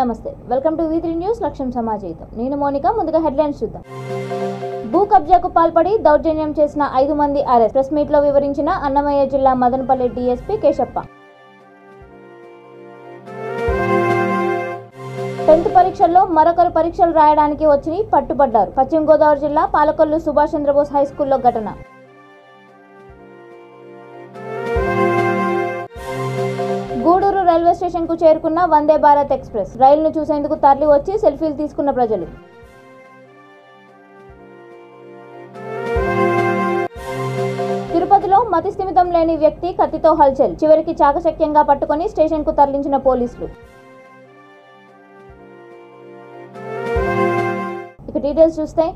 నమస్తే welcome to V3 news లక్ష్యం సమాజం నేను మోనిక ముందుగా హెడ్లైన్స్ చూద్దాం భూ కబ్జాకు పాల్పడి దౌర్జన్యం చేసిన 5 మంది అరెస్ట్ ప్రెస్ మీట్ లో వివరించిన అన్నమయ్య జిల్లా మదనపల్లి DSP కేశప్ప 10th పరీక్షల్లో మరొకరు పరీక్షలు రాయడానికి వచ్చి పట్టుబడ్డారు పశ్చిమ గోదావరి జిల్లా పాలకొల్లు సుభాష్ చంద్రబోస్ హై స్కూల్లో ఘటన గూడూరు రైల్వే స్టేషన్ కు చేరుకున్న వందే భారత్ ఎక్స్ప్రెస్ రైలును చూసేందుకు తరలి వచ్చి సెల్ఫీలు తీసుకున్న ప్రజలు తిరుపతిలో మతి స్థిమితం లేని వ్యక్తి కత్తితో హల్చల్ చివరికి చాకచక్యంగా పట్టుకొని స్టేషన్ కు తరలించిన పోలీసులు ఇక డీటెయిల్స్ చూస్తే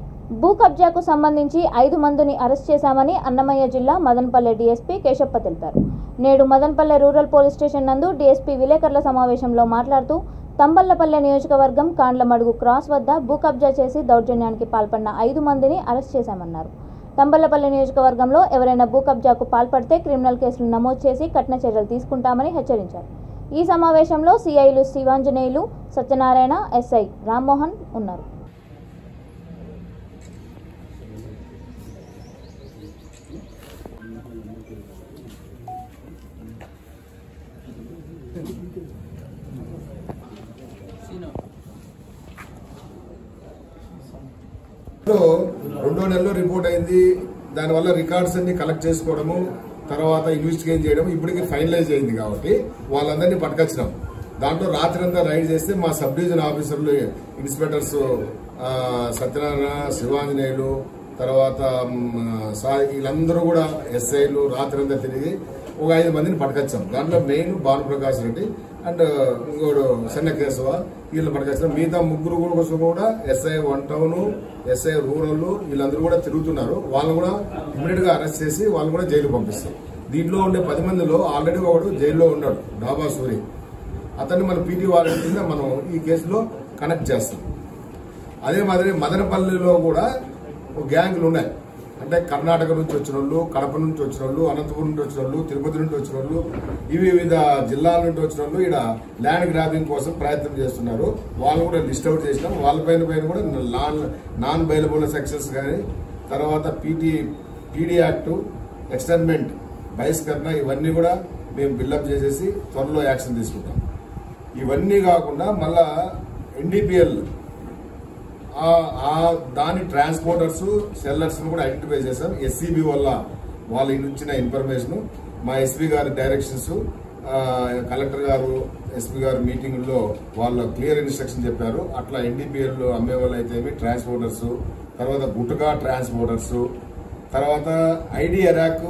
భూ కబ్జాకు సంబంధించి 5 మందిని అరెస్ట్ చేశామని అన్నమయ్య జిల్లా మదనపల్లె DSP కేశప్ప తెలిపారు నేడు మదనపల్లె రూరల్ పోలీస్ స్టేషన్ నందు DSP విలేకరుల సమావేశంలో మాట్లాడుతూ తంబళ్లపల్లె నియోజకవర్గం కాండ్లమడుగు క్రాస్ వద్ద భూ కబ్జా చేసి దౌర్జన్యానికి పాల్పడిన 5 మందిని అరెస్ట్ చేశామన్నారు తంబళ్లపల్లె నియోజకవర్గంలో ఎవరైనా భూ కబ్జాకు పాల్పడితే క్రిమినల్ కేసులు నమోదు చేసి కఠిన చర్యలు తీసుకుంటామని హెచ్చరించారు ఈ సమావేశంలో సిఐలు శివాంజనేయులు సత్యనారాయణ SI రామ్మోహన్ ఉన్నారు రెండో నెలలో రిపోర్ట్ అయింది దానివల్ల రికార్డ్స్ అన్ని కలెక్ట్ చేసుకోవడము తర్వాత ఇన్వెస్టిగేట్ చేయడం ఇప్పటికి ఫైనలైజ్ అయింది కాబట్టి వాళ్ళందరినీ పట్టుకొచ్చినాం దాంట్లో రాత్రి అంతా రైడ్ చేస్తే మా సబ్ డివిజన్ ఆఫీసర్లు ఇన్స్పెక్టర్స్ సత్యనారాయణ శివాంజనేయులు తర్వాత వీళ్ళందరూ కూడా SIలు రాత్రి అంతా తిరిగి ఒక 5 మందిని పట్టుకొచ్చాం దాంట్లో మెయిన్ భానుప్రకాష్ రెడ్డి అండ్ ఇంకోడు చెన్నకేశవ వీళ్ళు పట్టుకొచ్చాం మిగతా ముగ్గురు కోసం కూడా SI 1 టౌన్ SI రూరల్ వీళ్ళందరూ కూడా తిరుగుతున్నారు వాళ్ళు కూడా ఇమీడియట్ గా అరెస్ట్ చేసి వాళ్ళు కూడా జైలు పంపిస్తారు దీంట్లో ఉండే 10 మందిలో ఆల్రెడీ ఒకడు జైల్లో ఉన్నాడు డాబా సూరి అతన్ని మన PT వారెంట్ కింద మనం ఈ కేసులో కనెక్ట్ చేస్తాం అదే మాదిరి మదనపల్లిలో కూడా గ్యాంగ్లు ఉన్నాయి అంటే కర్ణాటక నుంచి వచ్చిన వాళ్ళు కడప నుంచి వచ్చిన వాళ్ళు అనంతపురం నుంచి వచ్చిన వాళ్ళు తిరుపతి నుంచి వచ్చిన వాళ్ళు వివిధ జిల్లాల నుంచి వచ్చిన వాళ్ళు ఇక్కడ ల్యాండ్ గ్రాబింగ్ కోసం ప్రయత్నం చేస్తున్నారు వాళ్ళు కూడా లిస్ట్ అవుట్ చేసినాం వాళ్ళపైన కూడా నాన్ బైలబుల్ సెక్షన్స్ కానీ తర్వాత PD యాక్ట్ ఎక్స్టెన్మెంట్ బహిష్కరణ ఇవన్నీ కూడా మేము బిల్డప్ చేసేసి త్వరలో యాక్షన్ తీసుకుంటాం ఇవన్నీ కాకుండా మళ్ళా NDPL దాని ట్రాన్స్పోర్టర్స్ సెల్లర్స్ కూడా ఐడెంటిఫై చేశాం SCB వల్ల వాళ్ళ ఇచ్చిన ఇన్ఫర్మేషన్ మా SP గారి డైరెక్షన్స్ కలెక్టర్ గారు SP గారు మీటింగ్ లో వాళ్ళు క్లియర్ ఇన్స్ట్రక్షన్ చెప్పారు అట్లా NDPL అమ్మే వాళ్ళు అయితే ట్రాన్స్పోర్టర్స్ తర్వాత గుట్టగా ట్రాన్స్పోర్టర్స్ తర్వాత ID అరాక్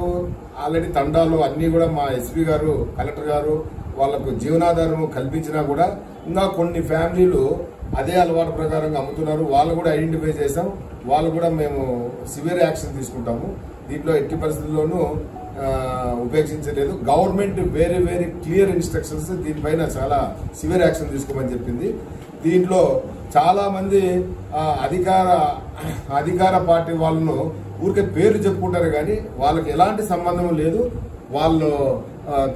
ఆల్రెడీ తండాలు అన్ని కూడా మా SP గారు కలెక్టర్ గారు వాళ్లకు జీవనాధారం కల్పించినా కూడా ఇంకా కొన్ని ఫ్యామిలీలు అదే అలవాటు ప్రకారంగా అమ్ముతున్నారు వాళ్ళు కూడా ఐడెంటిఫై చేశాం వాళ్ళు కూడా మేము సివియర్ యాక్షన్ తీసుకుంటాము దీంట్లో ఎట్టి పరిస్థితుల్లోనూ ఉపేక్షించలేదు గవర్నమెంట్ వెరీ క్లియర్ ఇన్స్ట్రక్షన్స్ దీనిపైన చాలా సివియర్ యాక్షన్ తీసుకోమని చెప్పింది దీంట్లో చాలా మంది అధికార పార్టీ వాళ్ళను ఊరికే పేర్లు చెప్పుకుంటారు కానీ వాళ్ళకి ఎలాంటి సంబంధం లేదు వాళ్ళు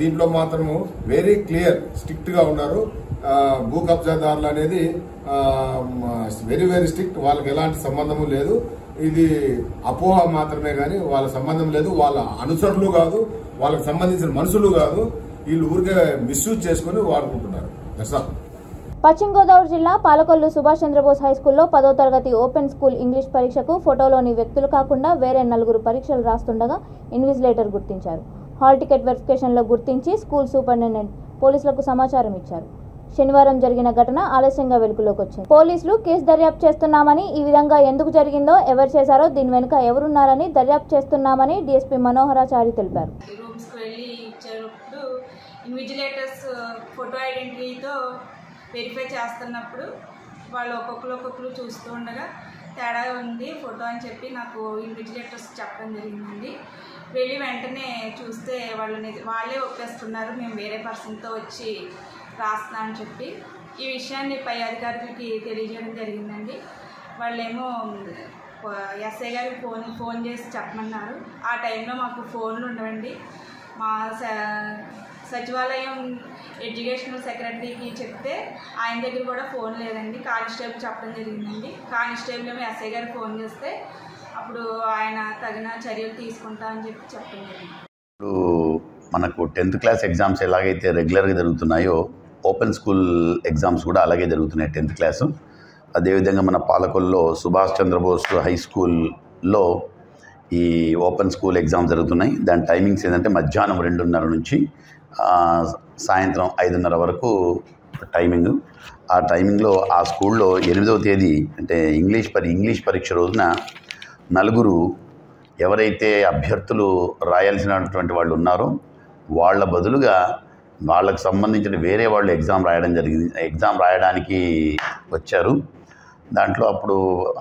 దీంట్లో మాత్రము వెరీ క్లియర్ స్ట్రిక్ట్ గా ఉన్నారు భూ కబ్జాదారులు అనేది వెరీ స్ట్రిక్ట్ వాళ్ళకి ఎలాంటి సంబంధము లేదు ఇది అపోహ మాత్రమే గాని వాళ్ళ సంబంధం లేదు వాళ్ళ అనుచరులు కాదు వాళ్ళకి సంబంధించిన మనుషులు కాదు వీళ్ళు ఊరికే మిస్యూజ్ చేసుకుని వాడుకుంటున్నారు పశ్చిమ గోదావరి జిల్లా పాలకొల్లు సుభాష్ చంద్రబోస్ హై స్కూల్లో 10వ తరగతి ఓపెన్ స్కూల్ ఇంగ్లీష్ పరీక్షకు ఫోటోలోని వ్యక్తులు కాకుండా వేరే 4 పరీక్షలు రాస్తుండగా ఇన్విజిలేటర్ గుర్తించారు హాల్ టికెట్ వెరిఫికేషన్ లో గుర్తించి స్కూల్ సూపరింటెండెంట్ పోలీసులకు సమాచారం ఇచ్చారు శనివారం జరిగిన ఘటన ఆలస్యంగా వెలుగులోకి వచ్చింది పోలీసులు కేసు దర్యాప్తు చేస్తున్నామని ఈ విధంగా ఎందుకు జరిగిందో ఎవరు చేశారో దీని వెనుక ఎవరున్నారని దర్యాప్తు చేస్తున్నామని DSP మనోహరాచారి తెలిపారు ఇన్విజిలేటర్స్ ఫోటో ఐడెంటిటీతో వెరిఫై చేస్తున్నప్పుడు వాళ్ళు ఒక్కొక్కరు చూస్తూ ఉండగా తేడా ఉంది ఫోటో అని చెప్పి నాకు ఇన్విజిలేటర్స్ చెప్పడం జరిగిందండి వెళ్ళి వెంటనే చూస్తే వాళ్ళే ఒప్పేస్తున్నారు మేము వేరే పర్సన్తో వచ్చి రాస్తున్నా అని చెప్పి ఈ విషయాన్ని పై అధికారులకి తెలియజేయడం జరిగిందండి వాళ్ళేమో SI గారికి ఫోన్ చేసి చెప్పమన్నారు ఆ టైంలో మాకు ఫోన్లు ఉండవండి మా సచివాలయం ఎడ్యుకేషనల్ సెక్రటరీకి చెప్తే ఆయన దగ్గర కూడా ఫోన్ లేదండి. కానిస్టేబుల్ చెప్పడం జరిగిందండి. కానిస్టేబుల్ ఏమో ఎస్ఐ గారు ఫోన్ చేస్తే అప్పుడు ఆయన తగిన చర్యలు తీసుకుంటా అని చెప్పడం జరిగింది. ఇప్పుడు మనకు 10th క్లాస్ ఎగ్జామ్స్ ఎలాగైతే రెగ్యులర్గా జరుగుతున్నాయో ఓపెన్ స్కూల్ ఎగ్జామ్స్ కూడా అలాగే జరుగుతున్నాయి 10th క్లాసు. అదేవిధంగా మన పాలకొల్లో సుభాష్ చంద్రబోస్ హై స్కూల్లో ఈ ఓపెన్ స్కూల్ ఎగ్జామ్స్ జరుగుతున్నాయి. దాని టైమింగ్స్ ఏంటంటే మధ్యాహ్నం 2:30 నుంచి సాయంత్రం 5:30 వరకు టైమింగ్. ఆ టైమింగ్లో ఆ స్కూల్లో 8వ తేదీ అంటే ఇంగ్లీష్ పరీక్ష రోజున 4 ఎవరైతే అభ్యర్థులు రాయాల్సినటువంటి వాళ్ళు ఉన్నారో వాళ్ళ బదులుగా వాళ్ళకు సంబంధించిన వేరే వాళ్ళు ఎగ్జామ్ రాయడానికి వచ్చారు. దాంట్లో అప్పుడు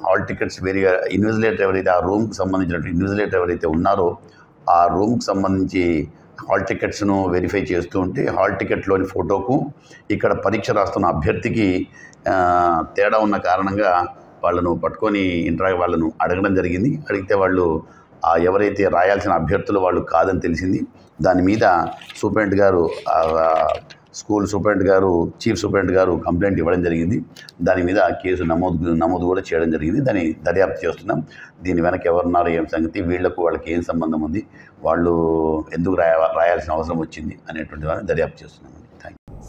హాల్ టికెట్స్ వేరేగా ఇన్విజిలేటర్ ఎవరైతే ఆ రూమ్కి సంబంధించినటువంటి ఇన్విజిలేటర్ ఎవరైతే ఉన్నారో ఆ రూమ్కి సంబంధించి హాల్ టికెట్స్ను వెరిఫై చేస్తూ ఉంటే హాల్ టికెట్లోని ఫోటోకు ఇక్కడ పరీక్ష రాస్తున్న అభ్యర్థికి తేడా ఉన్న కారణంగా వాళ్ళను పట్టుకొని వాళ్ళను అడగడం జరిగింది. అడిగితే వాళ్ళు ఎవరైతే రాయాల్సిన అభ్యర్థులు వాళ్ళు కాదని తెలిసింది. దాని మీద సూపరింటెండెంట్ గారు స్కూల్ సూపరింటెండెంట్ గారు చీఫ్ సూపరింటెండెంట్ గారు కంప్లైంట్ ఇవ్వడం జరిగింది. దాని మీద కేసు నమోదు కూడా చేయడం జరిగింది. దాన్ని దర్యాప్తు చేస్తున్నాం. దీని వెనక ఎవరున్నారో ఏం సంగతి, వాళ్ళకి ఏం సంబంధం ఉంది, వాళ్ళు ఎందుకు రాయాల్సిన అవసరం వచ్చింది అనేటువంటి దాన్ని దర్యాప్తు చేస్తున్నాం.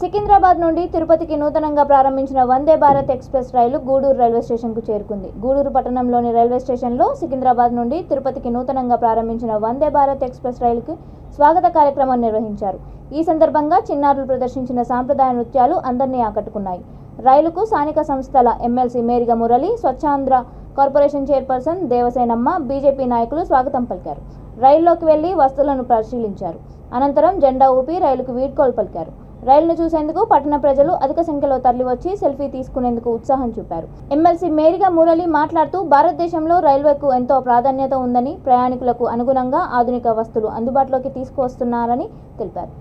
సికింద్రాబాద్ నుండి తిరుపతికి నూతనంగా ప్రారంభించిన వందే భారత్ ఎక్స్ప్రెస్ రైలు గూడూరు రైల్వే స్టేషన్కు చేరుకుంది. గూడూరు పట్టణంలోని రైల్వే స్టేషన్లో సికింద్రాబాద్ నుండి తిరుపతికి నూతనంగా ప్రారంభించిన వందే భారత్ ఎక్స్ప్రెస్ రైలుకు స్వాగత కార్యక్రమం నిర్వహించారు. ఈ సందర్భంగా చిన్నారులు ప్రదర్శించిన సాంప్రదాయ నృత్యాలు అందరినీ ఆకట్టుకున్నాయి. రైలుకు స్థానిక సంస్థల MLC Meriga Murali, Swachhandhra corporation chairperson Devasenamma, BJP నాయకులు స్వాగతం పలికారు. రైల్లోకి వెళ్లి వస్తువులను పరిశీలించారు. అనంతరం జెండా ఊపి రైలుకు వీడ్కోలు పలికారు. రైలును చూసేందుకు పట్టణ ప్రజలు అధిక సంఖ్యలో తరలివచ్చి సెల్ఫీ తీసుకునేందుకు ఉత్సాహం చూపారు. ఎమ్మెల్సీ మేరిగ మురళి మాట్లాడుతూ భారతదేశంలో రైల్వేకు ఎంతో ప్రాధాన్యత ఉందని, ప్రయాణికులకు అనుగుణంగా ఆధునిక వస్తువులు అందుబాటులోకి తీసుకువస్తున్నారని తెలిపారు.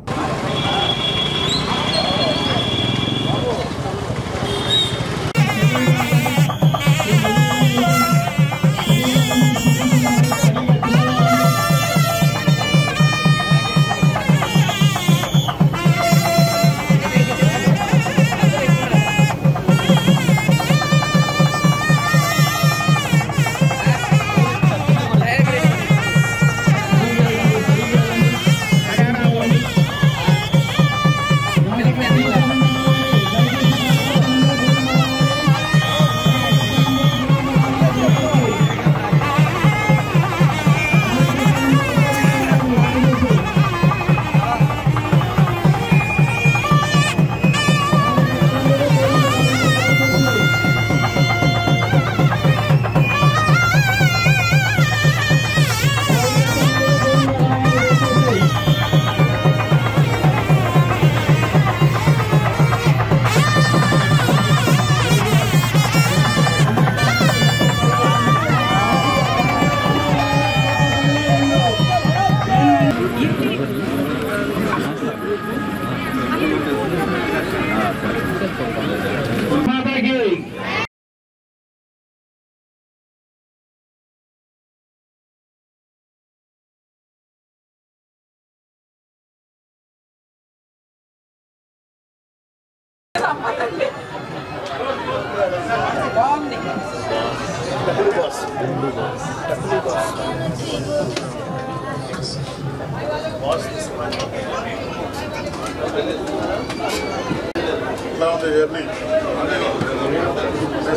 ఎలా ఉంది జర్నీ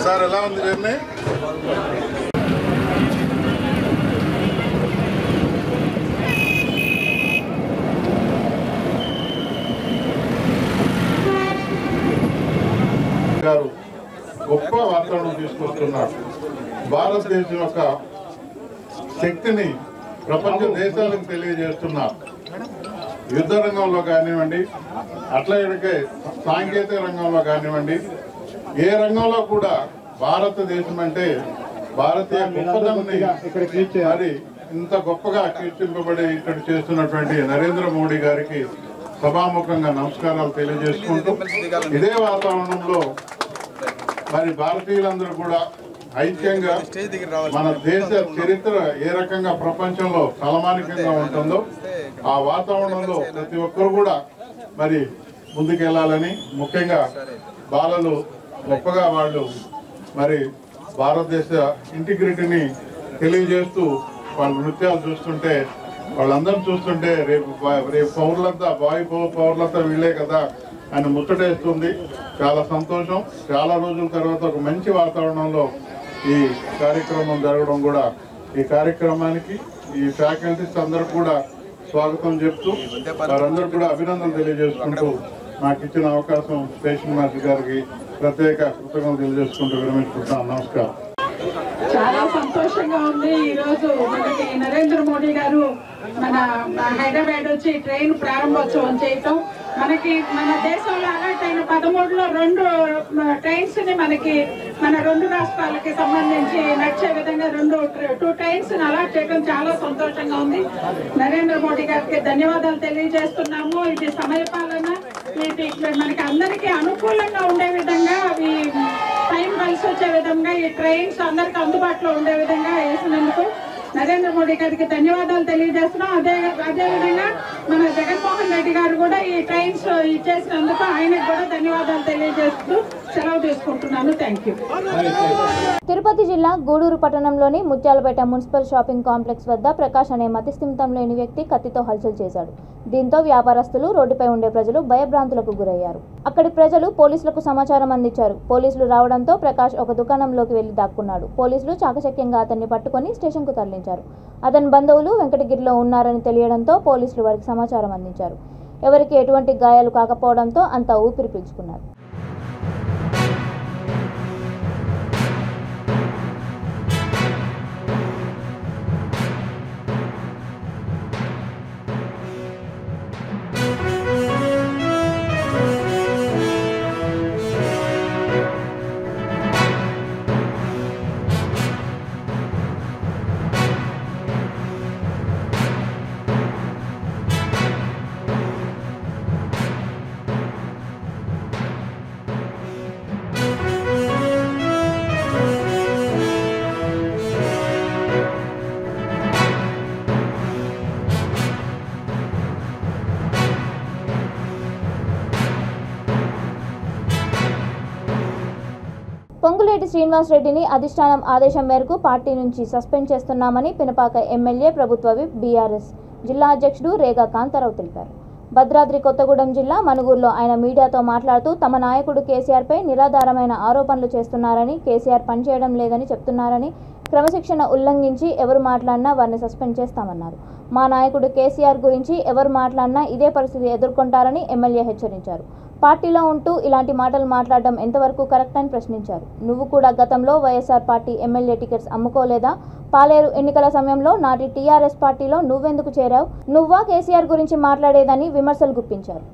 సార్? ఎలా ఉంది జర్నీ? గారు గొప్ప వాతావరణం తీసుకొస్తున్నారు. భారతదేశం యొక్క శక్తిని ప్రపంచ దేశాలకు తెలియజేస్తున్నారు. యుద్ధ రంగంలో కానివ్వండి, అట్లాగే సాంకేతిక రంగంలో కానివ్వండి, ఏ రంగంలో కూడా భారతదేశం అంటే భారతీయ గొప్పదనాన్ని మరి ఇంత గొప్పగా కీర్తింపబడి ఇక్కడ చేస్తున్నటువంటి నరేంద్ర మోడీ గారికి సభాముఖంగా నమస్కారాలు తెలియజేసుకుంటూ, ఇదే వాతావరణంలో మరి భారతీయులందరూ కూడా ఐక్యంగా మన దేశ చరిత్ర ఏ రకంగా ప్రపంచంలో తలమానికంగా ఉంటుందో ఆ వాతావరణంలో ప్రతి ఒక్కరు కూడా మరి ముందుకెళ్ళాలని, ముఖ్యంగా బాలలు గొప్పగా వాళ్ళు మరి భారతదేశ ఇంటిగ్రిటీని తెలియజేస్తూ వాళ్ళ నృత్యాలు చూస్తుంటే, వాళ్ళందరూ చూస్తుంటే రేపు పౌరులంతా పౌరులంతా వీళ్ళే కదా అని ముచ్చటేస్తుంది. చాలా సంతోషం. చాలా రోజుల తర్వాత ఒక మంచి వాతావరణంలో ఈ కార్యక్రమం జరగడం కూడా, ఈ కార్యక్రమానికి ఈ ఫ్యాకల్టీస్ అందరూ కూడా స్వాగతం చెప్తూ వారందరూ కూడా అభినందనలు తెలియజేసుకుంటూ నాకు ఇచ్చిన అవకాశం స్టేషన్ మాస్టర్ గారికి ప్రత్యేక కృతజ్ఞతలు తెలియజేసుకుంటూ విరమించుకుంటాను. నమస్కారం. చాలా సంతోషంగా ఉంది. ఈరోజు మనకి నరేంద్ర మోడీ గారు మన హైదరాబాద్ వచ్చి ట్రైన్ ప్రారంభోత్సవం చేయటం, మనకి మన దేశంలో అలాట్ అయిన 13లో 2 ట్రైన్స్ ని మనకి మన 2 రాష్ట్రాలకి సంబంధించి నడిచే విధంగా 2 ట్రైన్స్ ని అలాట్ చేయడం చాలా సంతోషంగా ఉంది. నరేంద్ర మోడీ గారికి ధన్యవాదాలు తెలియజేస్తున్నాము. ఇది సమయపాలన, ఇది మనకి అందరికీ అనుకూలంగా ఉండే విధంగా, అవి టైం కలిసి వచ్చే విధంగా ఈ ట్రైన్స్ అందరికి అందుబాటులో ఉండే విధంగా వేసినందుకు నరేంద్ర మోడీ గారికి ధన్యవాదాలు తెలియజేస్తున్నాం. అదేవిధంగా మన జగన్మోహన్ రెడ్డి గారు కూడా ఈ ట్రైన్స్ ఇచ్చేసినందుకు ఆయనకు కూడా ధన్యవాదాలు తెలియజేస్తూ సెలవు తీసుకుంటున్నాను. Thank you. తిరుపతి జిల్లా గూడూరు పట్టణంలోని ముత్యాలపేట మున్సిపల్ షాపింగ్ కాంప్లెక్స్ వద్ద ప్రకాష్ అనే మతిస్థిమితం లేని వ్యక్తి కత్తితో హల్చల్ చేశాడు. దీంతో వ్యాపారస్తులు, రోడ్డుపై ఉండే ప్రజలు భయభ్రాంతులకు గురయ్యారు. అక్కడి ప్రజలు పోలీసులకు సమాచారం అందించారు. పోలీసులు రావడంతో ప్రకాష్ ఒక దుకాణంలోకి వెళ్లి దాక్కున్నాడు. పోలీసులు చాకచక్యంగా అతన్ని పట్టుకొని స్టేషన్కు తరలించారు. అతని బంధువులు వెంకటగిరిలో ఉన్నారని తెలియడంతో పోలీసులు వారికి సమాచారం అందించారు. ఎవరికి ఎటువంటి గాయాలు కాకపోవడంతో అంతా ఊపిరి పీల్చుకున్నారు. పొంగులేటి శ్రీనివాసరెడ్డిని అధిష్టానం ఆదేశం మేరకు పార్టీ నుంచి సస్పెండ్ చేస్తున్నామని పినపాక ఎమ్మెల్యే, ప్రభుత్వ విప్, బీఆర్ఎస్ జిల్లా అధ్యక్షుడు రేగా కాంతారావు తెలిపారు. భద్రాద్రి కొత్తగూడెం జిల్లా మనుగూరులో ఆయన మీడియాతో మాట్లాడుతూ తమ నాయకుడు కేసీఆర్పై నిరాధారమైన ఆరోపణలు చేస్తున్నారని, కేసీఆర్ పనిచేయడం లేదని చెప్తున్నారని, క్రమశిక్షణ ఉల్లంఘించి ఎవరు మాట్లాడినా వారిని సస్పెండ్ చేస్తామన్నారు. మా నాయకుడు కేసీఆర్ గురించి ఎవరు మాట్లాడినా ఇదే పరిస్థితి ఎదుర్కొంటారని ఎమ్మెల్యే హెచ్చరించారు. పార్టీలో ఉంటూ ఇలాంటి మాటలు మాట్లాడడం ఎంతవరకు కరెక్ట్ అని ప్రశ్నించారు. నువ్వు కూడా గతంలో వైఎస్ఆర్ పార్టీ ఎమ్మెల్యే టికెట్స్ అమ్ముకోలేదా? పాలేరు ఎన్నికల సమయంలో నాటి టీఆర్ఎస్ పార్టీలో నువ్వెందుకు చేరావు? నువ్వా కేసీఆర్ గురించి మాట్లాడేదని విమర్శలు గుప్పించారు.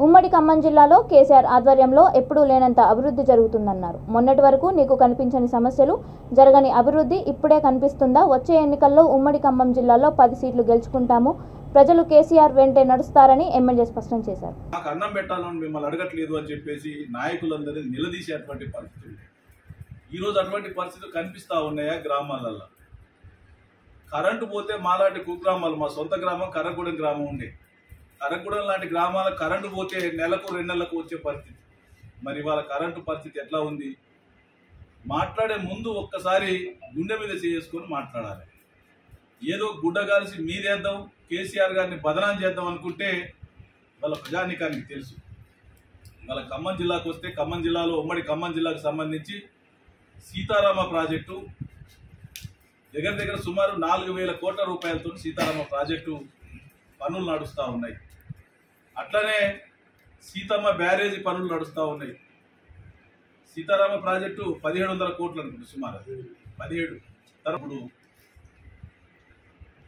ఉమ్మడి ఖమ్మం జిల్లాలో కేసీఆర్ ఆధ్వర్యంలో ఎప్పుడూ లేనంత అభివృద్ధి జరుగుతుందన్నారు. మొన్నటి వరకు నీకు కనిపించని సమస్యలు, జరగని అభివృద్ధి ఇప్పుడే కనిపిస్తుందా? వచ్చే ఎన్నికల్లో ఉమ్మడి ఖమ్మం జిల్లాలో 10 సీట్లు గెలుచుకుంటాము. ప్రజలు కేసీఆర్ వెంటే నడుస్తారని ఎమ్మెల్యే స్పష్టం చేశారు. నాకు అన్నం పెట్టాలని మిమ్మల్ని అడగట్లేదు అని చెప్పేసి నాయకులందరినీ నిలదీసేటువంటి పరిస్థితి. ఈరోజు అటువంటి పరిస్థితులు కనిపిస్తూ ఉన్నాయా గ్రామాలలో? కరెంటు పోతే మాలాంటి కుగ్రామాలు, మా సొంత గ్రామం కర్రగూడెం గ్రామం ఉండే, కర్రగూడెం లాంటి గ్రామాలకు కరెంటు పోతే నెలకు 2 నెలలకు వచ్చే పరిస్థితి. మరి వాళ్ళ కరెంటు పరిస్థితి ఎట్లా ఉంది? మాట్లాడే ముందు ఒక్కసారి గుండె మీద చేసుకొని మాట్లాడాలి. ఏదో గుడ్డ కాల్సి మీరేద్దాం, కేసీఆర్ గారిని బదనాం చేద్దాం అనుకుంటే వాళ్ళ ప్రజానీకానికి తెలుసు. వాళ్ళ ఖమ్మం జిల్లాకు వస్తే, ఖమ్మం జిల్లాలో ఉమ్మడి ఖమ్మం జిల్లాకు సంబంధించి సీతారామ ప్రాజెక్టు దగ్గర సుమారు 4,000 కోట్ల రూపాయలతో సీతారామ ప్రాజెక్టు పనులు నడుస్తూ ఉన్నాయి. అట్లనే సీతమ్మ బ్యారేజీ పనులు నడుస్తూ ఉన్నాయి. సీతారామ ప్రాజెక్టు 1,700 కోట్లు అనుకుంటుంది సుమారు, 17. తరపుడు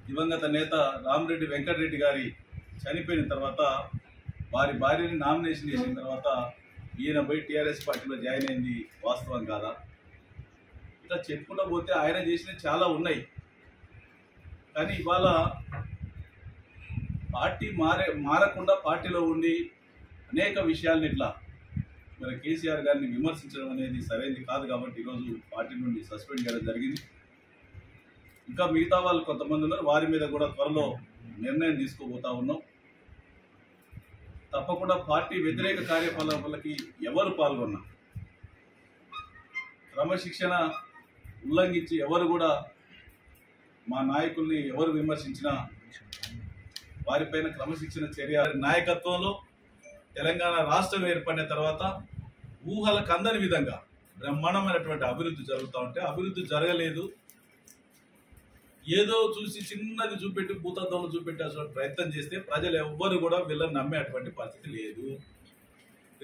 దివంగత నేత రామిరెడ్డి వెంకటరెడ్డి గారి చనిపోయిన తర్వాత వారి భార్యని నామినేషన్ చేసిన తర్వాత ఈయన పోయి టీఆర్ఎస్ పార్టీలో జాయిన్ అయింది వాస్తవం కాదా? ఇట్లా చెప్పుకుంటూ పోతే ఆయన చేసినవి చాలా ఉన్నాయి. కానీ ఇవాళ పార్టీ మారకుండా పార్టీలో ఉండి అనేక విషయాలను ఇట్లా మరి కేసీఆర్ గారిని విమర్శించడం అనేది సరైనది కాదు. కాబట్టి ఈరోజు పార్టీ నుండి సస్పెండ్ చేయడం జరిగింది. ఇంకా మిగతా వాళ్ళు కొంతమంది ఉన్నారు, వారి మీద కూడా త్వరలో నిర్ణయం తీసుకోబోతా ఉన్నాం. తప్పకుండా పార్టీ వ్యతిరేక కార్యకలాపాలకి ఎవరు పాల్గొన్నా, క్రమశిక్షణ ఉల్లంఘించి ఎవరు కూడా మా నాయకుల్ని ఎవరు విమర్శించినా వారిపైన క్రమశిక్షణ చర్య నాయకత్వంలో తెలంగాణ రాష్ట్రం ఏర్పడిన తర్వాత ఊహలకు అందని విధంగా బ్రహ్మాండమైనటువంటి అభివృద్ధి జరుగుతూ ఉంటే అభివృద్ధి జరగలేదు, ఏదో చూసి చిన్నది చూపెట్టి భూతత్వంలో చూపెట్టాల్సిన ప్రయత్నం చేస్తే ప్రజలు ఎవ్వరు కూడా వీళ్ళని నమ్మే అటువంటి పరిస్థితి లేదు.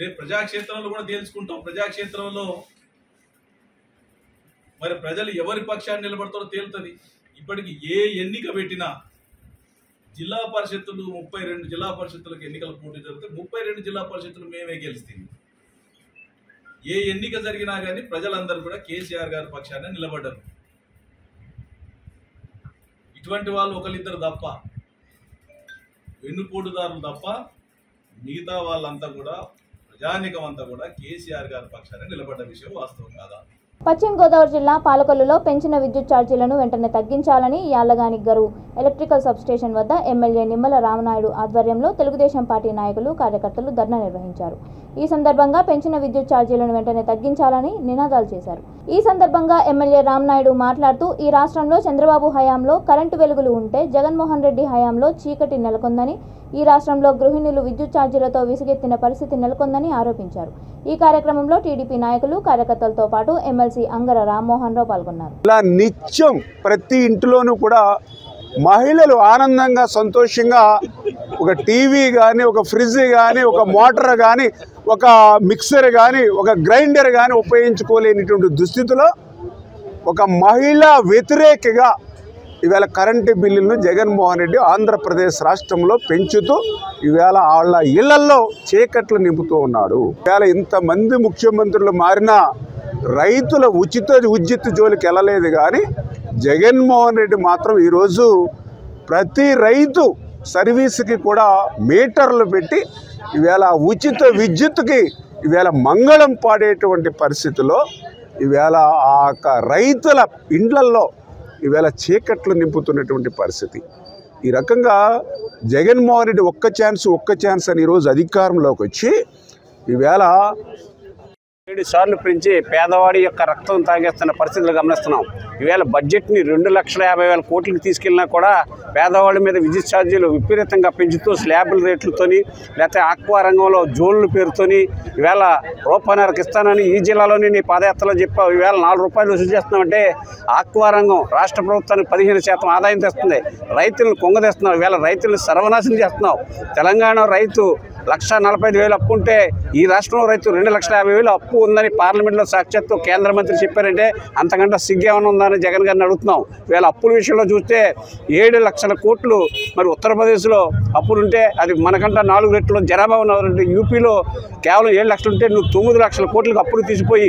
రేపు ప్రజాక్షేత్రంలో కూడా తేల్చుకుంటాం. ప్రజాక్షేత్రంలో మరి ప్రజలు ఎవరి పక్షాన్ని నిలబడతారో తేలుతుంది. ఇప్పటికి ఏ ఎన్నిక పెట్టినా జిల్లా పరిషత్తులు 32 జిల్లా పరిషత్తులకు ఎన్నికల పోటీ జరిగితే 32 జిల్లా పరిషత్తులు మేమే గెలుస్తాం. ఏ ఎన్నిక జరిగినా కానీ ప్రజలందరూ కూడా కేసీఆర్ గారి పక్షాన్ని నిలబడ్డారు. ఇటువంటి వాళ్ళు ఒకరిద్దరు తప్ప, వెన్నుపోటుదారులు తప్ప మిగతా వాళ్ళంతా కూడా ప్రజానికం అంతా కూడా కేసీఆర్ గారి పక్షాన్ని నిలబడ్డ విషయం వాస్తవం కాదా? పశ్చిమ గోదావరి జిల్లా పాలకొల్లులో పెంచిన విద్యుత్ ఛార్జీలను వెంటనే తగ్గించాలని యాళ్లగాని గరు ఎలక్ట్రికల్ సబ్స్టేషన్ వద్ద ఎమ్మెల్యే నిమ్మల రామనాయుడు ఆధ్వర్యంలో తెలుగుదేశం పార్టీ నాయకులు కార్యకర్తలు ధర్నా నిర్వహించారు. ఈ సందర్భంగా పెంచిన విద్యుత్ ఛార్జీలను వెంటనే తగ్గించాలని నినాదాలు చేశారు. ఈ సందర్భంగా ఎమ్మెల్యే రామనాయుడు మాట్లాడుతూ ఈ రాష్ట్రంలో చంద్రబాబు హయాంలో కరెంటు వెలుగులు ఉంటే జగన్మోహన్ రెడ్డి హయాంలో చీకటి నెలకొందని, ఈ రాష్ట్రంలో గృహిణులు విద్యుత్ ఛార్జీలతో విసిగెత్తిన పరిస్థితి నెలకొందని ఆరోపించారు. ఈ కార్యక్రమంలో టీడీపీ నాయకులు కార్యకర్తలతో పాటు ఎమ్మెల్సీ అంగర రామ్మోహన్ రావు పాల్గొన్నారు. ఇలా నిత్యం ప్రతి ఇంటిలోనూ కూడా మహిళలు ఆనందంగా సంతోషంగా ఒక టీవీ కానీ, ఒక ఫ్రిడ్జ్ కానీ, ఒక మోటార్ కానీ, ఒక మిక్సర్ కానీ, ఒక గ్రైండర్ కానీ ఉపయోగించుకోలేనిటువంటి దుస్థితిలో ఒక మహిళా వ్యతిరేకగా ఈవేళ కరెంటు బిల్లులను జగన్మోహన్ రెడ్డి ఆంధ్రప్రదేశ్ రాష్ట్రంలో పెంచుతూ ఈవేళ వాళ్ళ ఇళ్లల్లో చీకట్లు నింపుతూ ఉన్నాడు. ఈవేళ ఇంతమంది ముఖ్యమంత్రులు మారినా రైతుల ఉచిత జోలికి వెళ్ళలేదు, కానీ జగన్మోహన్ రెడ్డి మాత్రం ఈరోజు ప్రతి రైతు సర్వీస్కి కూడా మీటర్లు పెట్టి ఈవేళ ఉచిత విద్యుత్తుకి ఈవేళ మంగళం పాడేటువంటి పరిస్థితిలో ఈవేళ ఆ రైతుల ఇండ్లల్లో ఈవేళ చీకట్లు నింపుతున్నటువంటి పరిస్థితి. ఈ రకంగా జగన్మోహన్ రెడ్డి ఒక్క ఛాన్స్ అని ఈరోజు అధికారంలోకి వచ్చి ఈవేళ 7 సార్లు పెంచి పేదవాడి యొక్క రక్తం తాగేస్తున్న పరిస్థితులు గమనిస్తున్నాం. ఈవేళ బడ్జెట్ని 2,50,000 కోట్లకి తీసుకెళ్ళినా కూడా పేదవాళ్ళ మీద విద్యుత్ ఛార్జీలు విపరీతంగా పెంచుతూ స్లాబుల రేట్లతోని, లేకపోతే ఆక్వా రంగంలో జోన్ల పేరుతోని ఈవేళ రూపాయన్నరకు ఇస్తానని ఈ జిల్లాలోని నీ పాదయాత్రలో చెప్పావు. ఈవేళ 4 రూపాయలు వసూలు చేస్తున్నామంటే ఆక్వా రంగం రాష్ట్ర ప్రభుత్వానికి 15% ఆదాయం తెస్తుంది. రైతులను కొంగదీస్తున్నావు. ఈవేళ రైతులను సర్వనాశనం చేస్తున్నావు. తెలంగాణ రైతు 1,45,000 అప్పు ఉంటే ఈ రాష్ట్రంలో రైతు 2,50,000 అప్పు ఉందని పార్లమెంట్లో సాక్షాత్తు కేంద్ర మంత్రి చెప్పారంటే అంతకంటే సిగ్గేమన్నా ఉందని జగన్ గారిని అడుగుతున్నాం. వీళ్ళ అప్పుల విషయంలో చూస్తే 7 లక్షల కోట్లు మరి ఉత్తరప్రదేశ్లో అప్పులుంటే అది మనకంటే 4 రెట్లు జనాభా ఉన్న యూపీలో కేవలం 7 లక్షలు ఉంటే నువ్వు 9 లక్షల కోట్లకు అప్పులు తీసిపోయి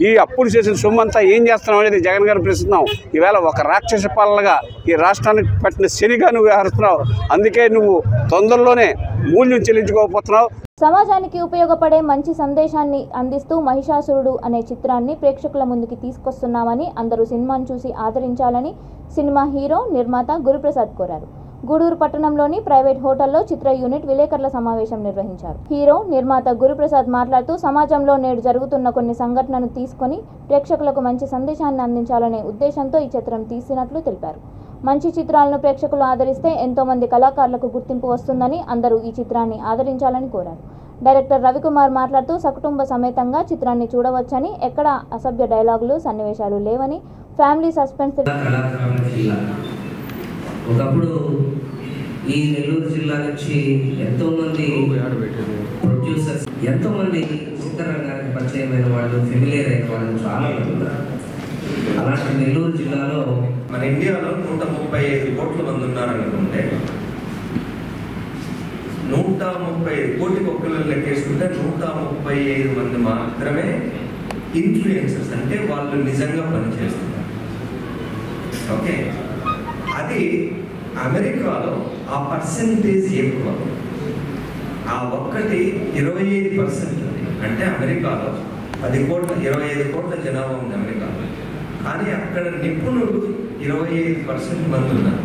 ఈ అప్పులు చేసిన సొమ్మంతా ఏం చేస్తున్నావు అనేది జగన్ గారిని ప్రశ్నిస్తున్నాం. ఈవేళ ఒక రాక్షస పాలనగా ఈ రాష్ట్రానికి పట్టిన శనిగా నువ్వు వ్యవహరిస్తున్నావు. అందుకే నువ్వు తొందరలోనే మూల్యం చెల్లించుకోకపోతున్నావు. సమాజానికి ఉపయోగపడే మంచి సందేశాన్ని అందిస్తూ మహిషాసురుడు అనే చిత్రాన్ని ప్రేక్షకుల ముందుకి తీసుకొస్తున్నామని, అందరూ సినిమాను చూసి ఆదరించాలని సినిమా హీరో నిర్మాత గురుప్రసాద్ కోరారు. గూడూరు పట్టణంలోని ప్రైవేట్ హోటల్లో చిత్ర యూనిట్ విలేకరుల సమావేశం నిర్వహించారు. హీరో నిర్మాత గురుప్రసాద్ మాట్లాడుతూ సమాజంలో నేడు జరుగుతున్న కొన్ని సంఘటనలను తీసుకొని ప్రేక్షకులకు మంచి సందేశాన్ని అందించాలనే ఉద్దేశంతో ఈ చిత్రం తీసినట్లు తెలిపారు. మంచి చిత్రాలను ప్రేక్షకులు ఆదరిస్తే ఎంతోమంది కళాకారులకు గుర్తింపు వస్తుందని, అందరూ ఈ చిత్రాన్ని ఆదరించాలని కోరారు. డైరెక్టర్ రవికుమార్ మాట్లాడుతూ సకుటుంబ సమేతంగా చిత్రాన్ని చూడవచ్చని, ఎక్కడా అసభ్య డైలాగులు సన్నివేశాలు లేవని, ఫ్యామిలీ సస్పెన్స్. ఒకప్పుడు ఈ నెల్లూరు జిల్లా నుంచి ఎంతోమంది ప్రొడ్యూసర్స్, ఎంతోమంది చిత్రరంగానికి పరిచయమైన వాళ్ళు, ఫెమిలియర్ అయిన వాళ్ళు చాలా మంది ఉన్నారు. అలాంటి నెల్లూరు జిల్లాలో మన ఇండియాలో 135 కోట్ల మంది ఉన్నారనుకుంటే 135 కోటి ఒక్కళ్ళు లెక్కేసుకుంటే 135 మంది మాత్రమే ఇన్ఫ్లుయెన్సర్స్, అంటే వాళ్ళు నిజంగా పనిచేస్తున్నారు. ఓకే, అది అమెరికాలో ఆ పర్సెంటేజ్ ఎక్కువ. ఆ ఒక్కటి 25%. అంటే అమెరికాలో 10 కోట్ల 25 కోట్ల జనాభా ఉంది అమెరికాలో, కానీ అక్కడ నిపుణులు 25% మంది ఉన్నారు.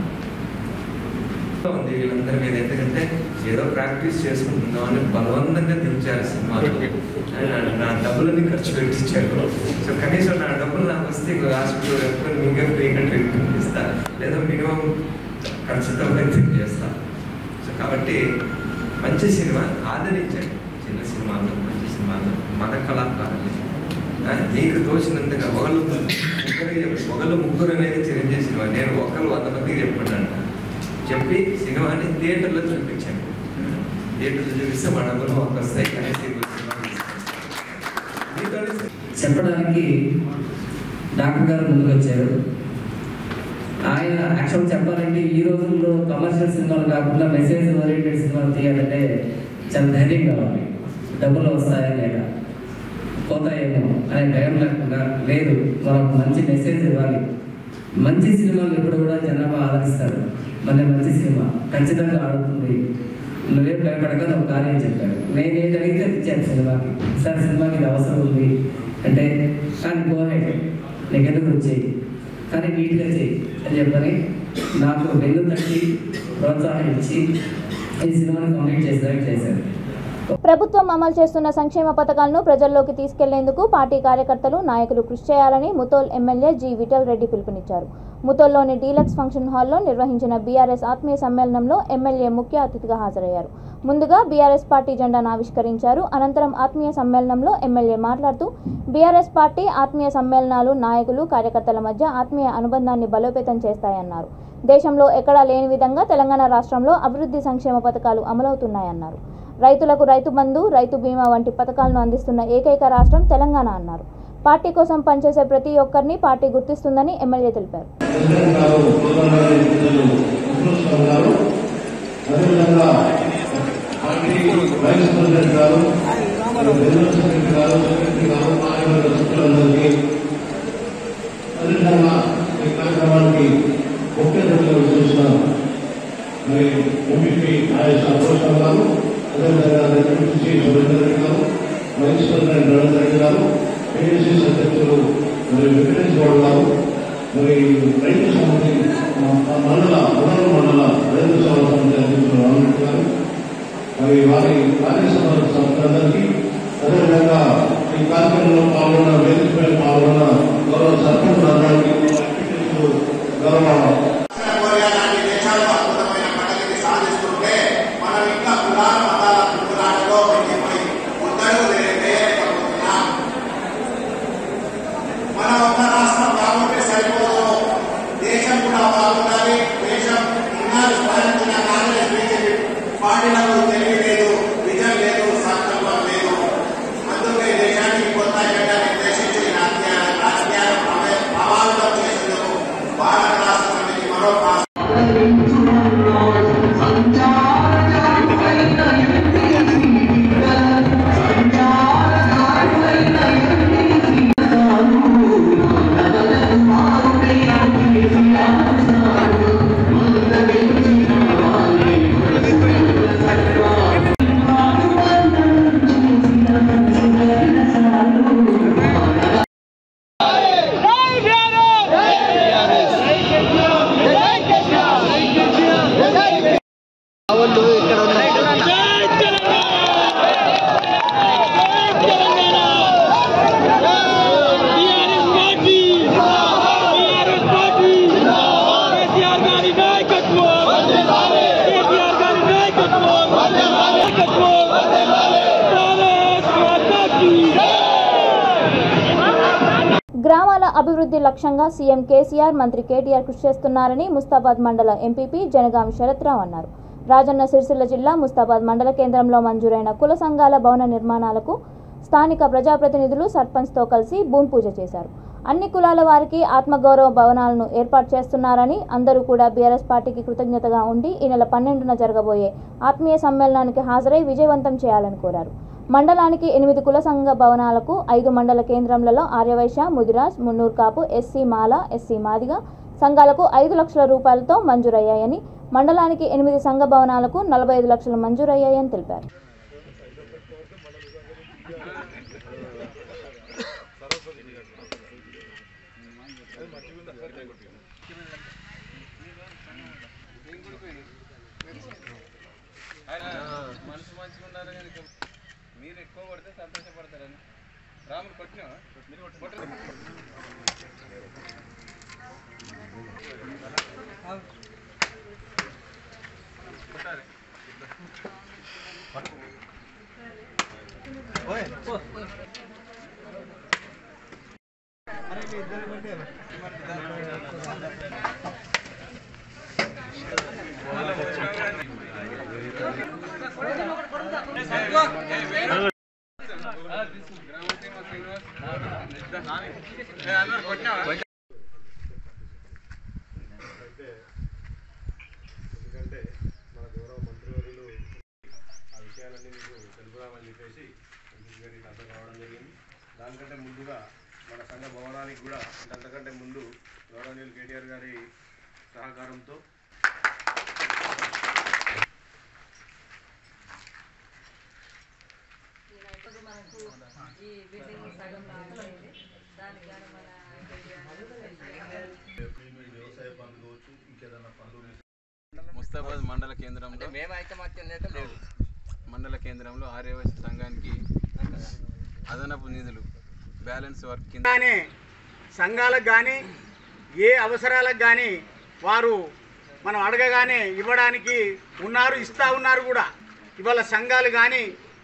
వీళ్ళందరి మీద ఎందుకంటే ఏదో ప్రాక్టీస్ చేసుకుంటున్నామని బలవంతంగా దించారు సినిమాలో. నా డబ్బులని ఖర్చు పెట్టించారు. సో కనీసం నా డబ్బులు నాకు వస్తే హాస్పిటల్ పెట్టుకొని మీకే ఫ్రీగా ట్రీట్మెంట్ ఇస్తాను, లేదా మినిమం ఖర్చుతో ప్రయత్నం చేస్తాను. సో కాబట్టి మంచి సినిమా ఆదరించండి. చిన్న సినిమాలు, మంచి సినిమాలు, మన కళాకారులు నీకు తోచినంతగా ఒకళ్ళు ముగ్గురు అనేది చిరంజీవి సినిమా. నేను 100 మందికి చెప్పండి చెప్పి సినిమాని థియేటర్లో చూపించాను. థియేటర్లో చూపిస్తే మన డబ్బులు మాకు వస్తాయి. కనీసం చెప్పడానికి డాక్టర్ గారు ముందుకు వచ్చారు. ఆయన యాక్చువల్ చెప్పాలంటే ఈ రోజుల్లో కమర్షియల్ సినిమాలు కాకుండా మెసేజ్ ఓరియంటెడ్ సినిమాలు తీయాలంటే చాలా ధైర్యం కావాలి. డబ్బులు వస్తాయా లేక పోతాయేమో అనే భయం లేకుండా, లేదు మనకు మంచి మెసేజ్ ఇవ్వాలి, మంచి సినిమాలు ఎప్పుడు కూడా జనాభా ఆదరిస్తారు, మన మంచి సినిమా ఖచ్చితంగా ఆడుతుంది, నువ్వేం భయపడక ఒక కార్యం చెప్పాడు. నేను ఏదైతే ఇచ్చాను సినిమాకి, సార్ సినిమాకి ఇది అవసరం ఉంది అంటే కానీ గోహెడ్ నీకు ఎందుకు వచ్చేయి కానీ నీట్గా చేయి అని చెప్పని నాకు వెన్ను తట్టి ప్రోత్సాహం ఇచ్చి ఈ సినిమాని కంప్లీట్ చేశారు. ప్రభుత్వం అమలు చేస్తున్న సంక్షేమ పథకాలను ప్రజల్లోకి తీసుకెళ్లేందుకు పార్టీ కార్యకర్తలు, నాయకులు కృషి చేయాలని ముతోల్ ఎమ్మెల్యే జి విఠల్ రెడ్డి పిలుపునిచ్చారు. ముతోల్లోని డీలక్స్ ఫంక్షన్ హాల్లో నిర్వహించిన బీఆర్ఎస్ ఆత్మీయ సమ్మేళనంలో ఎమ్మెల్యే ముఖ్య అతిథిగా హాజరయ్యారు. ముందుగా బీఆర్ఎస్ పార్టీ జెండాను ఆవిష్కరించారు. అనంతరం ఆత్మీయ సమ్మేళనంలో ఎమ్మెల్యే మాట్లాడుతూ బీఆర్ఎస్ పార్టీ ఆత్మీయ సమ్మేళనాలు నాయకులు, కార్యకర్తల మధ్య ఆత్మీయ అనుబంధాన్ని బలోపేతం చేస్తాయన్నారు. దేశంలో ఎక్కడా లేని విధంగా తెలంగాణ రాష్ట్రంలో అభివృద్ధి సంక్షేమ పథకాలు అమలవుతున్నాయన్నారు. రైతులకు రైతు బంధు, రైతు బీమా వంటి పథకాలను అందిస్తున్న ఏకైక రాష్ట్రం తెలంగాణ అన్నారు. పార్టీ కోసం పనిచేసే ప్రతి ఒక్కరిని పార్టీ గుర్తిస్తుందని ఎమ్మెల్యే తెలిపారు. అధ్యక్షులు మరి వెంకటేష్ గౌడ్ గారు, మరి రైతు సమితి మండల రైతు సభ సమితి అధ్యక్షులు రామరెడ్డి గారు, మరి వారి కార్యసభ్యులందరికీ, అదేవిధంగా ఈ కార్యక్రమంలో పాల్గొన్న వేదికపై పాల్గొన్న గౌరవ సర్పంచ్ అందరికీ, గౌరవ గ్రామాల అభివృద్ధి లక్ష్యంగా సీఎం కేసీఆర్, మంత్రి కేటీఆర్ కృషి చేస్తున్నారని ముస్తాబాద్ మండల ఎంపీపీ జనగాం శరత్రావు అన్నారు. రాజన్న సిరిసిల్ల జిల్లా ముస్తాబాద్ మండల కేంద్రంలో మంజూరైన కుల సంఘాల భవన నిర్మాణాలకు స్థానిక ప్రజాప్రతినిధులు సర్పంచ్తో కలిసి భూమి పూజ చేశారు. అన్ని కులాల వారికి ఆత్మగౌరవ భవనాలను ఏర్పాటు చేస్తున్నారని, అందరూ కూడా బీఆర్ఎస్ పార్టీకి కృతజ్ఞతగా ఉండి ఈ నెల 12న జరగబోయే ఆత్మీయ సమ్మేళనానికి హాజరై విజయవంతం చేయాలని కోరారు. మండలానికి 8 కుల సంఘ భవనాలకు 5 మండల కేంద్రంలలో ఆర్యవైశ్య, ముదిరాజ్, మున్నూరు కాపు, ఎస్సీ మాల, ఎస్సీ మాదిగ సంఘాలకు 5 లక్షల రూపాయలతో మంజూరయ్యాయని, మండలానికి 8 సంఘ భవనాలకు 45 లక్షలు మంజూరయ్యాయని తెలిపారు. ఎందుకంటే మన గౌరవ మంత్రివర్యులు ఆ విషయాలన్నీ మీకు తెలుపుదామని చెప్పేసి గారికి అర్థం కావడం జరిగింది. దానికంటే ముందుగా మన సంఘ భవనానికి కూడా అంతకంటే ముందు గౌరవనీయులు కేటీఆర్ గారి సహకారంతో వ్యవసాయ పనులు కావచ్చు, ఇంకేదన్నా పనులు ముస్తాబాద్ మండల కేంద్రంలో మండల కేంద్రంలో ఆర్యవైశ్య సంఘానికి అదనపు నిధులు బ్యాలెన్స్ వర్క్ కింద సంఘాలకు కానీ ఏ అవసరాలకు కానీ వారు మనం అడగగానే ఇవ్వడానికి ఉన్నారు, ఇస్తూ ఉన్నారు కూడా. ఇవాళ సంఘాలు కానీ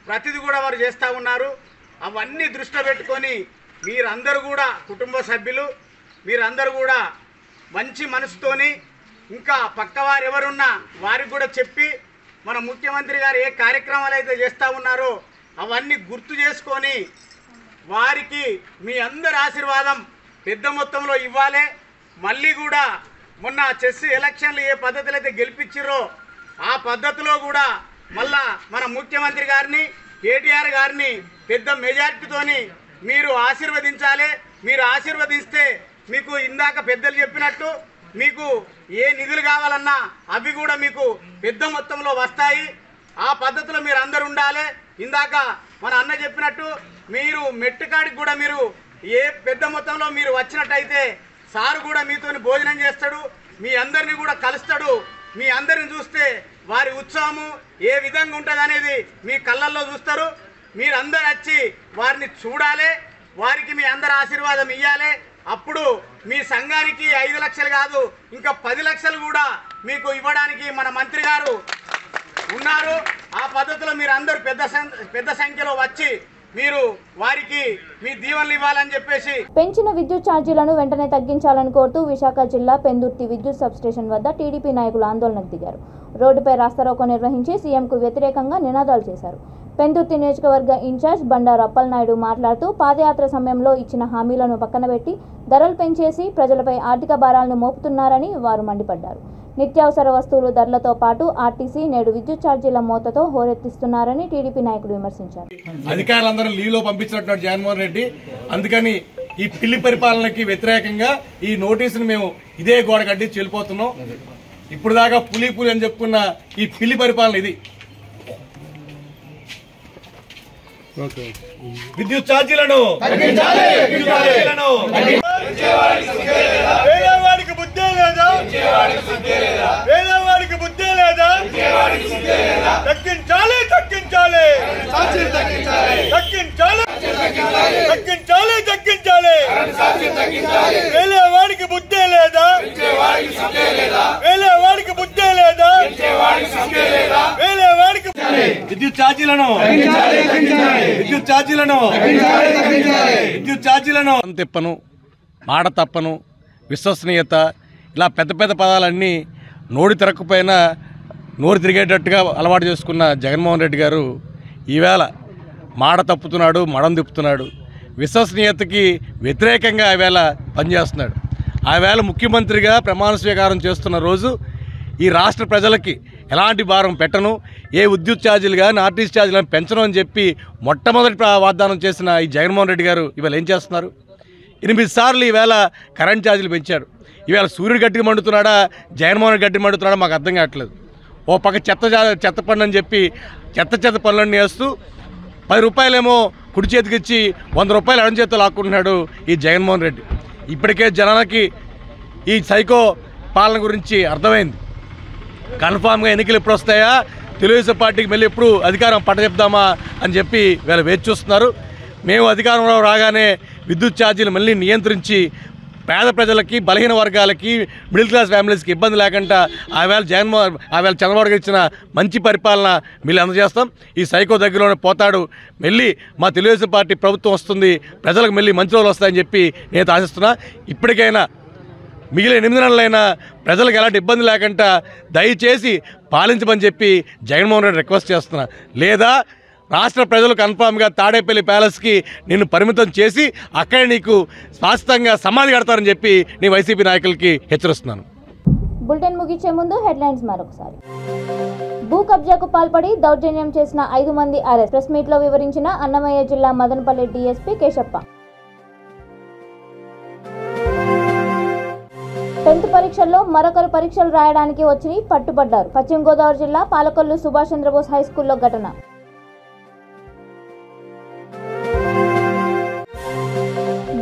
ప్రతిదీ కూడా వారు చేస్తూ ఉన్నారు. అవన్నీ దృష్టిలో పెట్టుకొని మీరందరూ కూడా కుటుంబ సభ్యులు మీరందరూ కూడా మంచి మనసుతోని ఇంకా పక్కవారు ఎవరున్నా వారికి కూడా చెప్పి మన ముఖ్యమంత్రి గారు ఏ కార్యక్రమాలు అయితే చేస్తూ ఉన్నారో అవన్నీ గుర్తు చేసుకొని వారికి మీ అందరి ఆశీర్వాదం పెద్ద మొత్తంలో ఇవ్వాలి. మళ్ళీ కూడా మొన్న చెస్ ఎలక్షన్లు ఏ పద్ధతిలో అయితే గెలిపించారో ఆ పద్ధతిలో కూడా మళ్ళా మన ముఖ్యమంత్రి గారిని కేటీఆర్ గారిని పెద్ద మెజార్టీతోని మీరు ఆశీర్వదించాలి. మీరు ఆశీర్వదిస్తే మీకు ఇందాక పెద్దలు చెప్పినట్టు మీకు ఏ నిధులు కావాలన్నా అవి కూడా మీకు పెద్ద మొత్తంలో వస్తాయి. ఆ పద్ధతిలో మీరు అందరు ఉండాలి. ఇందాక మన అన్న చెప్పినట్టు మీరు మెట్టుకాడికి కూడా మీరు ఏ పెద్ద మొత్తంలో మీరు వచ్చినట్టయితే సారు కూడా మీతోని భోజనం చేస్తాడు, మీ అందరినీ కూడా కలుస్తాడు. మీ అందరిని చూస్తే వారి ఉత్సాహము ఏ విధంగా ఉంటుంది అనేది మీ కళ్ళల్లో చూస్తారు. మీరందరూ వచ్చి వారిని చూడాలి, వారికి మీ అందరి ఆశీర్వాదం ఇవ్వాలి. అప్పుడు మీ సంఘానికి 5 లక్షలు కాదు ఇంకా 10 లక్షలు కూడా మీకు ఇవ్వడానికి మన మంత్రి గారు ఉన్నారు. ఆ పద్ధతిలో మీరు అందరూ పెద్ద సంఖ్యలో వచ్చి మీరు వారికి మీ దీవెనలు ఇవ్వాలని చెప్పేసి పెంచిన విద్యుత్ ఛార్జీలను వెంటనే తగ్గించాలని కోరుతూ విశాఖ జిల్లా పెందుర్తి విద్యుత్ సబ్స్టేషన్ వద్ద టీడీపీ నాయకులు ఆందోళనకు దిగారు. రోడ్డుపై రాస్తారోకో నిర్వహించి సీఎంకు వ్యతిరేకంగా నినాదాలు చేశారు. పెందుర్తి నియోజకవర్గ ఇన్ఛార్జ్ బండారు అప్పలనాయుడు మాట్లాడుతూ పాదయాత్ర సమయంలో ఇచ్చిన హామీలను పక్కనబెట్టి ధరలు పెంచేసి ప్రజలపై ఆర్థిక భారాలను మోపుతున్నారని వారు మండిపడ్డారు. నిత్యావసర వస్తువులు ధరలతో పాటు ఆర్టీసీ నేడు విద్యుత్ ఛార్జీల మోతతో హోరెత్తిస్తున్నారని టీడీపీ నాయకులు విమర్శించారు. అధికారులందరూ లీవ్లో పంపించినట్టు జగన్మోహన్ రెడ్డి, అందుకని ఈ పిల్లి పరిపాలనకి వ్యతిరేకంగా ఈ నోటీసును మేము ఇదే గోడ కట్టి చెల్లిపోతున్నాం. ఇప్పుడు దాకా పులి అని చెప్పుకున్న ఈ పిల్లి పరిపాలన ఇది. విద్యుత్ ఛార్జీలను పేదవాడికి బుద్ధే లేదా, పేదవాడికి బుద్ధే లేదా, తగ్గించాలి తగ్గించాలి తగ్గించాలి తగ్గించాలి తగ్గించాలి పేదవాడికి బుద్ధే లేదా, పేదవాడికి బుద్ధే లేదా, పేదవాడికి విద్యుత్ ఛార్జీలను తిప్పను, మాట తప్పను, విశ్వసనీయత ఇలా పెద్ద పెద్ద పదాలన్నీ నోరు తిరగకపోయినా నోరు తిరిగేటట్టుగా అలవాటు చేసుకున్న జగన్మోహన్ రెడ్డి గారు ఈవేళ మాట తప్పుతున్నాడు, మడం తిప్పుతున్నాడు. విశ్వసనీయతకి వ్యతిరేకంగా ఆవేళ పనిచేస్తున్నాడు. ఆవేళ ముఖ్యమంత్రిగా ప్రమాణ స్వీకారం చేస్తున్న రోజు ఈ రాష్ట్ర ప్రజలకి ఎలాంటి భారం పెట్టను, ఏ విద్యుత్ ఛార్జీలు కానీ ఆర్టీసీ ఛార్జీలను పెంచను అని చెప్పి మొట్టమొదటి వాగ్దానం చేసిన ఈ జగన్మోహన్ రెడ్డి గారు ఇవాళ ఏం చేస్తున్నారు? 8 సార్లు ఈవేళ కరెంట్ ఛార్జీలు పెంచాడు. ఈవేళ సూర్యుడు గట్టిగా మండుతున్నాడా, జగన్మోహన్ రెడ్డి గట్టిగా మండుతున్నాడా మాకు అర్థం కావట్లేదు. ఓ పక్క చెత్త పన్ను అని చెప్పి చెత్త పనులన్నీ వేస్తూ 10 రూపాయలేమో కుడి చేతికి ఇచ్చి 100 రూపాయలు ఎడం చేతితో లాక్కుంటున్నాడు ఈ జగన్మోహన్ రెడ్డి. ఇప్పటికే జనాలకి ఈ సైకో పాలన గురించి అర్థమైంది. కన్ఫామ్గా ఎన్నికలు ఎప్పుడు వస్తాయా, తెలుగుదేశం పార్టీకి మళ్ళీ ఎప్పుడు అధికారం పట్టజెప్దామా అని చెప్పి వీళ్ళు వేచి చూస్తున్నారు. మేము అధికారంలో రాగానే విద్యుత్ ఛార్జీలు మళ్ళీ నియంత్రించి పేద ప్రజలకి, బలహీన వర్గాలకి, మిడిల్ క్లాస్ ఫ్యామిలీస్కి ఇబ్బంది లేకుండా ఆవేళ చంద్రబాబు గారు ఇచ్చిన మంచి పరిపాలన మళ్ళీ అందజేస్తాం. ఈ సైకో దగ్గరలోనే పోతాడు. మళ్ళీ మా తెలుగుదేశం పార్టీ ప్రభుత్వం వస్తుంది, ప్రజలకు మళ్ళీ మంచి రోజులు వస్తాయని చెప్పి నేను ఆశిస్తున్నా. ఇప్పటికైనా మిగిలిన 8 నెలలైనా ప్రజలకు ఎలాంటి ఇబ్బంది లేకుండా దయచేసి పాలించమని చెప్పి జగన్మోహన్ రెడ్డి రిక్వెస్ట్ చేస్తున్నా. లేదా రాష్ట్ర ప్రజలు కన్ఫామ్గా తాడేపల్లి ప్యాలెస్కి నిన్ను పరిమితం చేసి అక్కడే నీకు శాశ్వతంగా సమాధి కడతారని చెప్పి నీ వైసీపీ నాయకులకి హెచ్చరిస్తున్నాను. బులెటిన్ ముగించే ముందు హెడ్లైన్స్ మరొకసారి. భూ కబ్జాకు పాల్పడి దౌర్జన్యం చేసిన 5 మంది అరెస్ట్. ప్రెస్ మీట్లో వివరించిన అన్నమయ్య జిల్లా మదనపల్లి డీఎస్పీ కేశప్ప. 10th పరీక్షల్లో మరొకరు పరీక్షలు రాయడానికి వచ్చి పట్టుబడ్డారు. పశ్చిమ గోదావరి జిల్లా పాలకొల్లు సుభాష్ చంద్రబోస్ హై స్కూల్లో ఘటన.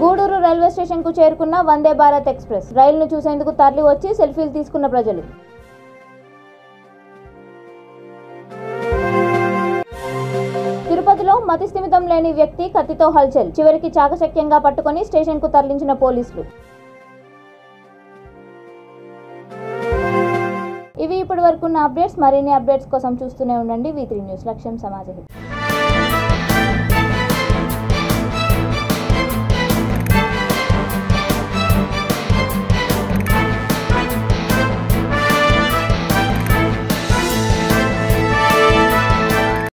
గూడూరు రైల్వే స్టేషన్ కు చేరుకున్న వందే భారత్ ఎక్స్ప్రెస్. రైలును చూసేందుకు తరలి వచ్చి సెల్ఫీలు తీసుకున్న ప్రజలు. తిరుపతిలో మతి స్థిమితం లేని వ్యక్తి కత్తితో హల్చల్. చివరికి చాకచక్యంగా పట్టుకొని స్టేషన్ కు తరలించిన పోలీసులు. ఇవి ఇప్పటి వరకున్న అప్డేట్స్. మరిన్ని అప్డేట్స్ కోసం చూస్తూనే ఉండండి V3 న్యూస్. లక్ష్యం సమాజ హితం.